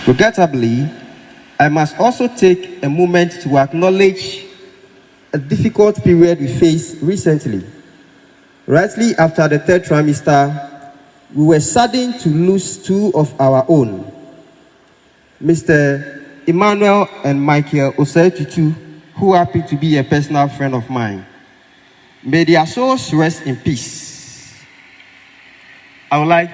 Regrettably, I must also take a moment to acknowledge a difficult period we faced recently. Rightly after the third trimester, we were saddened to lose two of our own, Mr. Emmanuel and Michael Osetutu, who happened to be a personal friend of mine. May their souls rest in peace. I would like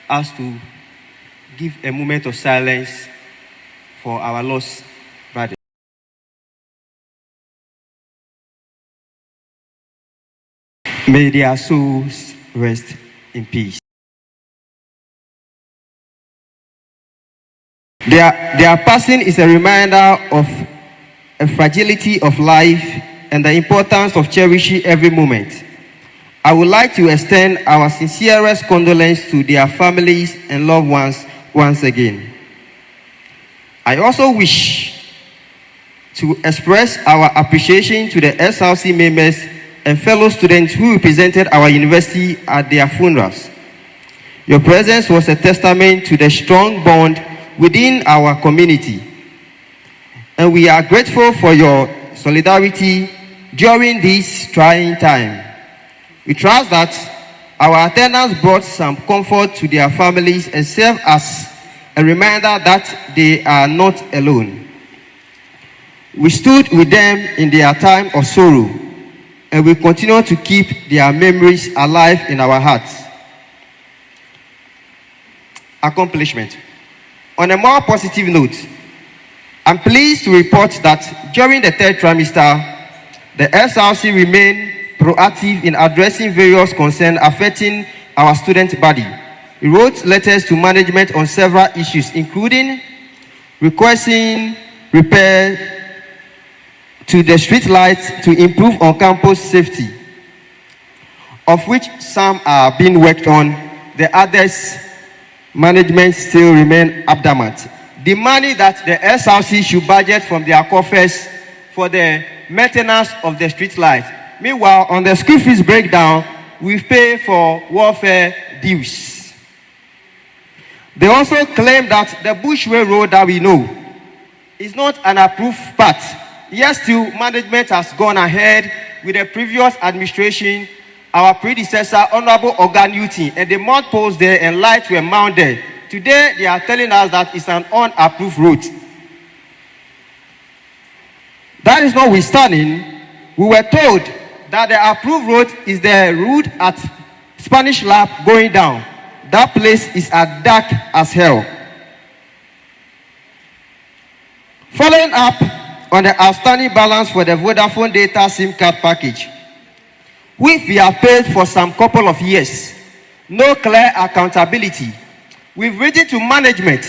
us to give a moment of silence for our lost brothers. May their souls rest in peace. Their passing is a reminder of a fragility of life and the importance of cherishing every moment. I would like to extend our sincerest condolence to their families and loved ones once again. I also wish to express our appreciation to the SRC members and fellow students who represented our university at their funerals. Your presence was a testament to the strong bond within our community, and we are grateful for your solidarity during this trying time. We trust that our attendance brought some comfort to their families and served as a reminder that they are not alone. We stood with them in their time of sorrow, and we continue to keep their memories alive in our hearts. Accomplishment. On a more positive note, I'm pleased to report that during the third trimester, the SRC remained proactive in addressing various concerns affecting our student body. We wrote letters to management on several issues, including requesting repair to the street lights to improve on-campus safety, of which some are being worked on. The others, management still remain adamant. The money that the SRC should budget from their coffers for the maintenance of the street lights. Meanwhile, on the school fees breakdown, we pay for warfare dues. They also claim that the Bushway Road that we know is not an approved path. Yes, still, management has gone ahead with the previous administration, our predecessor, Honorable Oga Newton, and the mount posts there and lights were mounted. Today, they are telling us that it's an unapproved route. That is notwithstanding, we were told that the approved road is the route at Spanish Lab going down. That place is as dark as hell. Following up on the outstanding balance for the Vodafone data SIM card package, which we have paid for some couple of years, no clear accountability. We've written to management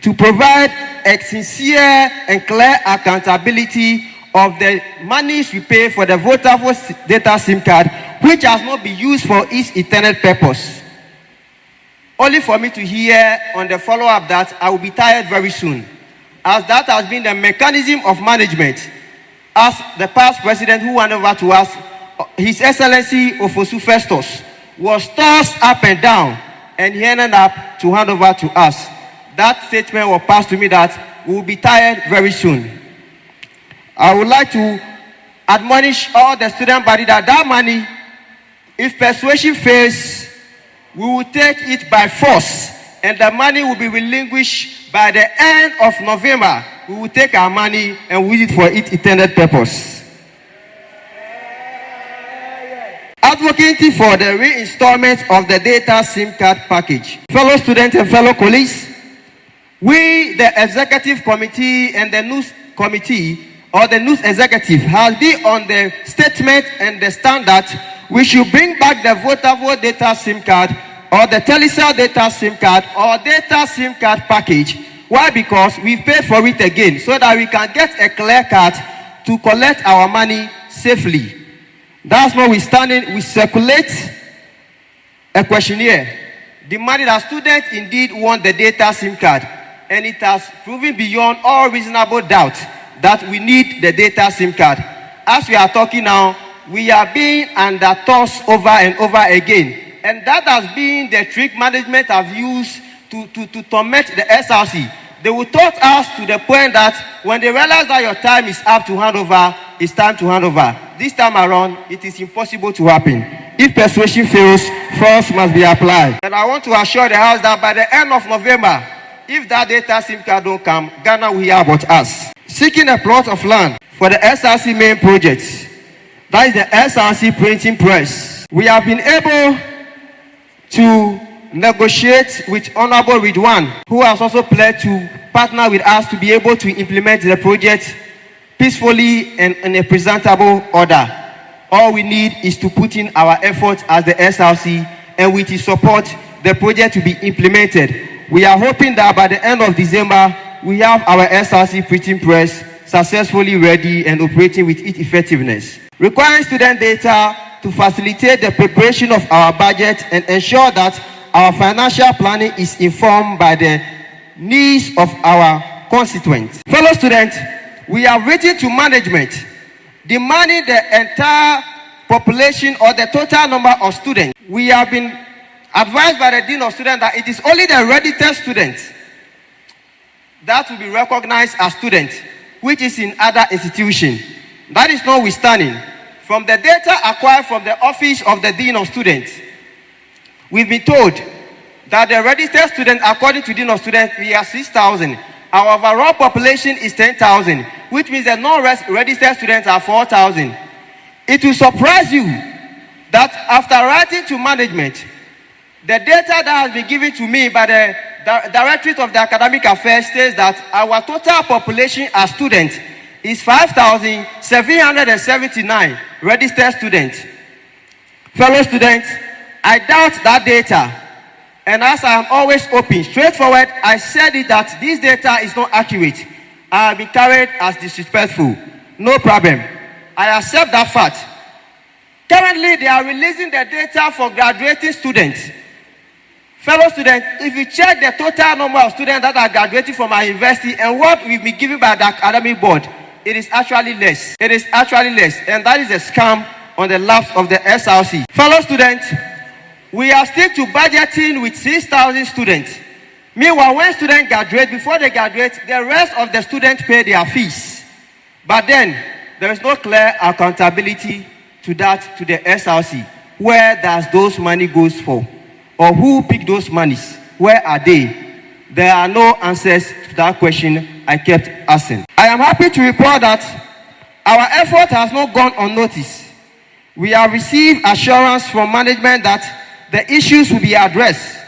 to provide a sincere and clear accountability of the monies we pay for the Vodafone data SIM card, which has not been used for its intended purpose. Only for me to hear on the follow-up that I will be tired very soon, as that has been the mechanism of management, as the past president who went over to us, His Excellency Ofosu Festus, was tossed up and down, and he ended up to hand over to us. That statement was passed to me that we will be tired very soon. I would like to admonish all the student body that that money, if persuasion fails, we will take it by force, and the money will be relinquished by the end of November. We will take our money and use it for its intended purpose. Advocating for the reinstallment of the data SIM card package. Fellow students and fellow colleagues, we, the executive committee and the news committee, or the news executive, has been on the statement and the stand that we should bring back the Vodafone data SIM card or the Telecel data SIM card or data SIM card package. Why? Because we pay for it again so that we can get a clear card to collect our money safely. That's notwithstanding, we circulate a questionnaire. The money that students indeed want the data SIM card, and it has proven beyond all reasonable doubt that we need the data SIM card. As we are talking now, we are being under-tossed over and over again. And that has been the trick management have used to torment the SRC. They will taught us to the point that when they realize that your time is up to hand over, it's time to hand over. This time around, it is impossible to happen. If persuasion fails, force must be applied. And I want to assure the House that by the end of November, if that data SIM card don't come, Ghana will hear about us. Seeking a plot of land for the SRC main project, that is the SRC printing press. We have been able to negotiate with Honorable Ridwan, who has also pledged to partner with us to be able to implement the project peacefully and in a presentable order. All we need is to put in our efforts as the SRC, and with his support, the project to be implemented. We are hoping that by the end of December, we have our SRC printing press successfully ready and operating with its effectiveness. Requiring student data to facilitate the preparation of our budget and ensure that our financial planning is informed by the needs of our constituents. Fellow students, we have written to management demanding the entire population or the total number of students. We have been advised by the Dean of Students that it is only the registered students that will be recognized as students, which is in other institutions. That is notwithstanding. From the data acquired from the office of the Dean of Students, we've been told that the registered students, according to Dean of Students, we are 6,000. Our overall population is 10,000, which means the non-registered students are 4,000. It will surprise you that after writing to management, the data that has been given to me by the Directorate of the Academic Affairs states that our total population as students is 5,779 registered students. Fellow students, I doubt that data. And as I am always open, straightforward, I said it that this data is not accurate. I have been carried as disrespectful. No problem. I accept that fact. Currently, they are releasing the data for graduating students. Fellow students, if you check the total number of students that are graduating from our university and what we've been given by the academic board, it is actually less. It is actually less. And that is a scam on the laps of the SRC. Fellow students, we are still to budgeting with 6,000 students. Meanwhile, when students graduate, before they graduate, the rest of the students pay their fees. But then, there is no clear accountability to that, to the SRC. Where does those money goes for? Or who pick those monies? Where are they? There are no answers to that question I kept asking. I am happy to report that our effort has not gone unnoticed. We have received assurance from management that the issues will be addressed,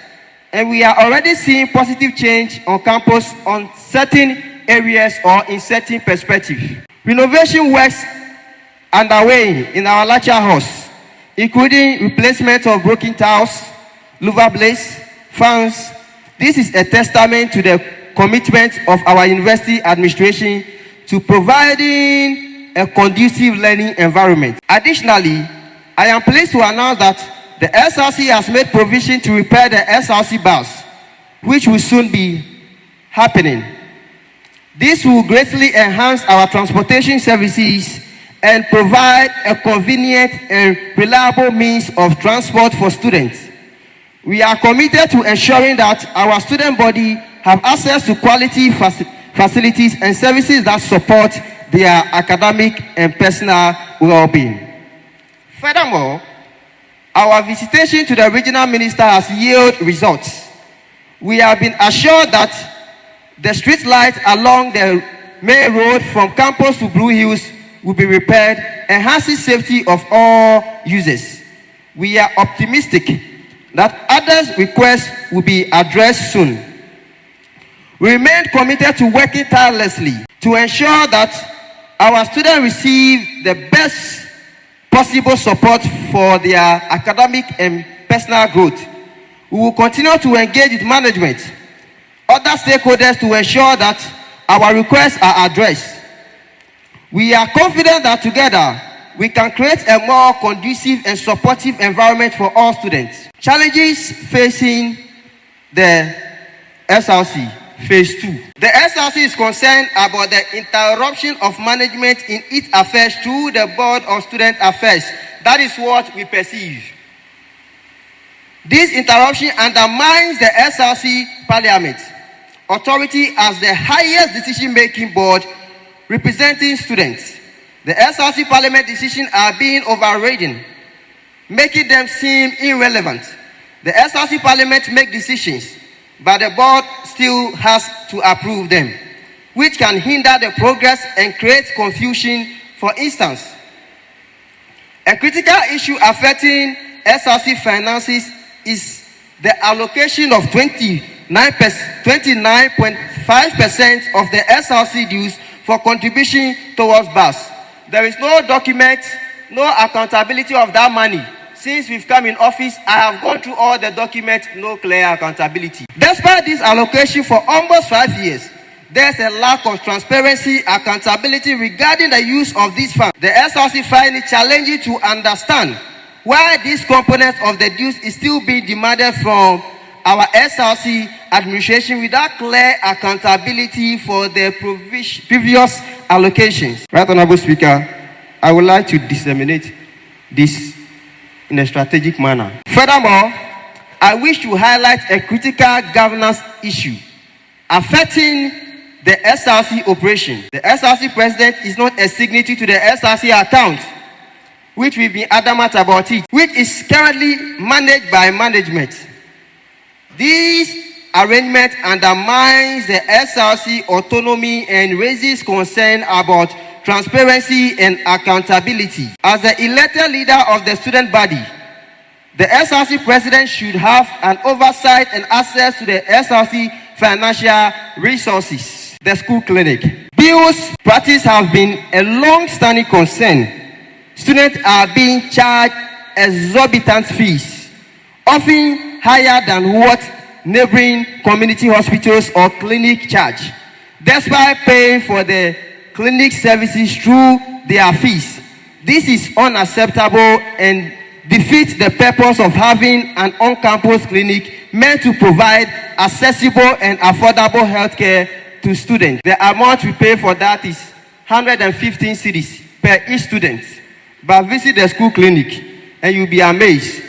and we are already seeing positive change on campus on certain areas or in certain perspectives. Renovation works underway in our lecture house, including replacement of broken tiles, louver blades, fans. This is a testament to the commitment of our university administration to providing a conducive learning environment. Additionally, I am pleased to announce that the SRC has made provision to repair the SRC bus, which will soon be happening. This will greatly enhance our transportation services and provide a convenient and reliable means of transport for students. We are committed to ensuring that our student body have access to quality facilities and services that support their academic and personal well-being. Furthermore, our visitation to the regional minister has yielded results. We have been assured that the street lights along the main road from campus to Blue Hills will be repaired, enhancing safety of all users. We are optimistic that others' requests will be addressed soon. We remain committed to working tirelessly to ensure that our students receive the best possible support for their academic and personal growth. We will continue to engage with management, other stakeholders to ensure that our requests are addressed. We are confident that together we can create a more conducive and supportive environment for all students. Challenges facing the SRC Phase 2. The SRC is concerned about the interruption of management in its affairs through the Board of Student Affairs. That is what we perceive. This interruption undermines the SRC Parliament. authority as the highest decision-making board representing students. The SRC Parliament decisions are being overridden, making them seem irrelevant. The SRC Parliament make decisions, but the board still has to approve them, which can hinder the progress and create confusion. For instance, a critical issue affecting SRC finances is the allocation of 29.5% of the SRC dues for contribution towards bus. There is no document, no accountability of that money. Since we've come in office, I have gone through all the documents, no clear accountability. Despite this allocation for almost 5 years, there's a lack of transparency, accountability regarding the use of these funds. The SRC find it challenging to understand why this component of the dues is still being demanded from our SRC administration without clear accountability for the previous allocations. Right, Honorable Speaker, I would like to disseminate this in a strategic manner. Furthermore, I wish to highlight a critical governance issue affecting the SRC operation. The SRC president is not a signatory to the SRC account, which we've been adamant about it, which is currently managed by management. This arrangement undermines the SRC autonomy and raises concern about transparency and accountability. As the elected leader of the student body, the SRC president should have an oversight and access to the SRC financial resources. The school clinic. Bills practice have been a long-standing concern. Students are being charged exorbitant fees, often higher than what neighboring community hospitals or clinics charge, despite paying for the clinic services through their fees. This is unacceptable and defeats the purpose of having an on-campus clinic meant to provide accessible and affordable healthcare to students. The amount we pay for that is 115 cedis per each student. But visit the school clinic and you'll be amazed.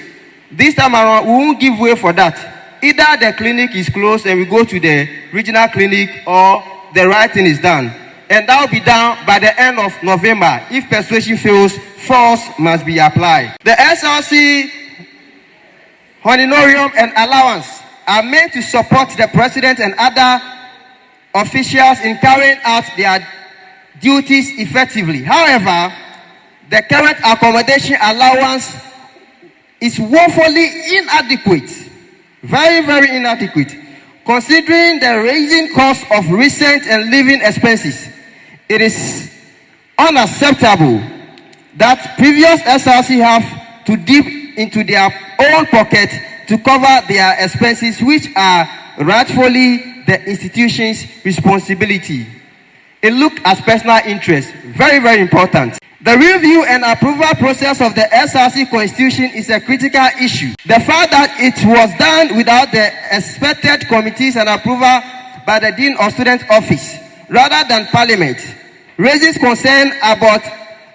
This time around, we won't give way for that. Either the clinic is closed and we go to the regional clinic, or the right thing is done. And that will be done by the end of November. If persuasion fails, force must be applied. The SRC honorarium and allowance are meant to support the president and other officials in carrying out their duties effectively. However, the current accommodation allowance is woefully inadequate, very, very inadequate, considering the rising cost of recent and living expenses. It is unacceptable that previous SRC have to dip into their own pocket to cover their expenses, which are rightfully the institution's responsibility. It looks as personal interest, very, very important. The review and approval process of the SRC constitution is a critical issue. The fact that it was done without the expected committees and approval by the Dean of Student Office, rather than Parliament, raises concern about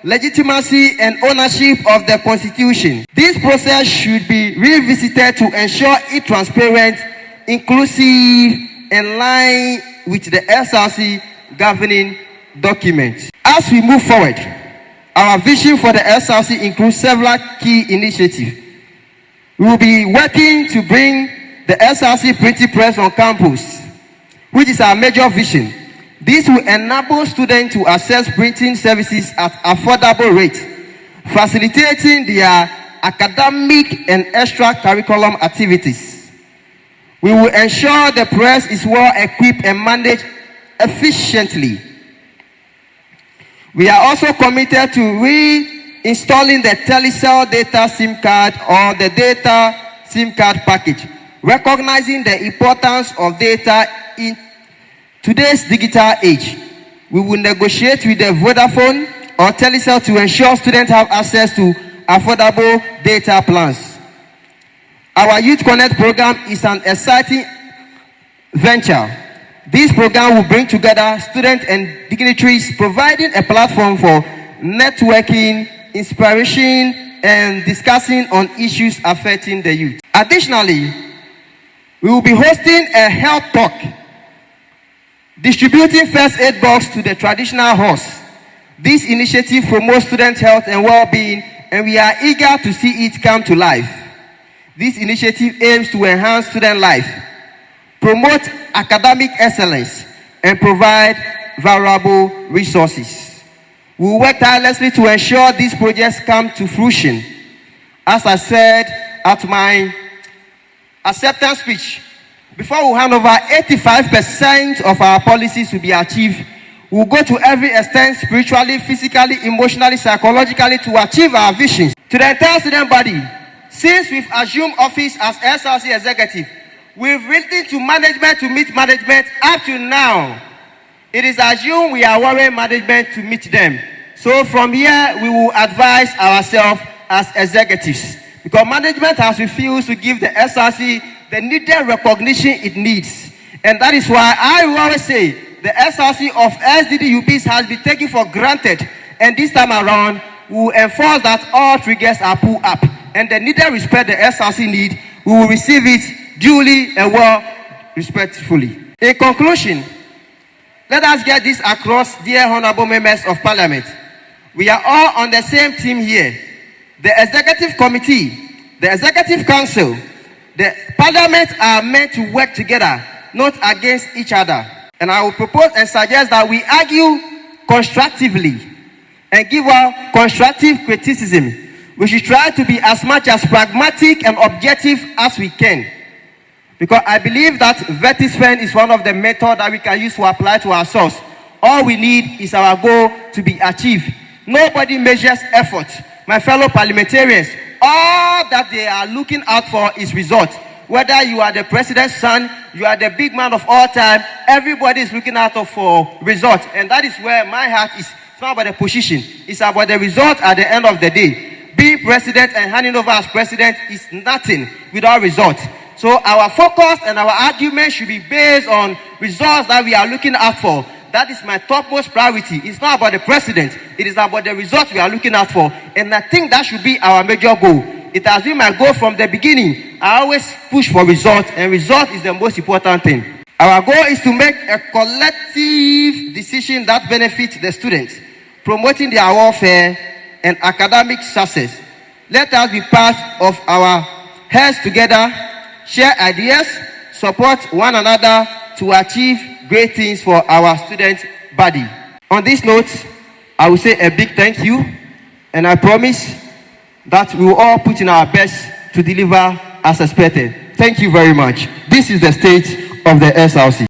legitimacy and ownership of the Constitution. This process should be revisited to ensure it transparent, inclusive, in line with the SRC governing documents. As we move forward, our vision for the SRC includes several key initiatives. We will be working to bring the SRC printing press on campus, which is our major vision. This will enable students to access printing services at affordable rates, facilitating their academic and extracurricular activities. We will ensure the press is well equipped and managed efficiently. We are also committed to reinstalling the Telecell data SIM card or the data SIM card package, recognizing the importance of data in today's digital age. We will negotiate with the Vodafone or Telecell to ensure students have access to affordable data plans. Our Youth Connect program is an exciting venture. This program will bring together students and dignitaries, providing a platform for networking, inspiration, and discussing on issues affecting the youth. Additionally, we will be hosting a health talk Distributing first aid box to the traditional horse. This initiative promotes student health and well-being, and we are eager to see it come to life. This initiative aims to enhance student life, promote academic excellence, and provide valuable resources. We will work tirelessly to ensure these projects come to fruition. As I said at my acceptance speech, before we hand over, 85% of our policies will be achieved. We will go to every extent, spiritually, physically, emotionally, psychologically, to achieve our visions. To the entire student body, since we've assumed office as SLC executive, we've written to management to meet management. Up to now, it is assumed we are worrying management to meet them. So from here, we will advise ourselves as executives, because management has refused to give the SLC the needed recognition it needs. And that is why I will always say the SLC of SDDUPs has been taken for granted. And this time around, we will enforce that all triggers are pulled up. And the needed respect the SLC need, we will receive it duly and well, respectfully. In conclusion, let us get this across, dear honorable members of parliament. We are all on the same team here. The executive committee, the executive council, the parliament are meant to work together, not against each other. And I will propose and suggest that we argue constructively and give our constructive criticism. We should try to be as much as pragmatic and objective as we can. Because I believe that advertisement is one of the methods that we can use to apply to ourselves. All we need is our goal to be achieved. Nobody measures effort. My fellow parliamentarians, all that they are looking out for is results. Whether you are the president's son, you are the big man of all time, everybody is looking out for results. And that is where my heart is. It's not about the position. It's about the result at the end of the day. Being president and handing over as president is nothing without results. So our focus and our argument should be based on results that we are looking out for. That is my topmost priority. It's not about the president. It is about the results we are looking out for. And I think that should be our major goal. It has been my goal from the beginning. I always push for results, and result is the most important thing. Our goal is to make a collective decision that benefits the students, promoting their welfare and academic success. Let us be part of our heads together, share ideas, support one another to achieve great things for our student body. On this note, I will say a big thank you, and I promise that we will all put in our best to deliver as expected. Thank you very much. This is the state of the SLC.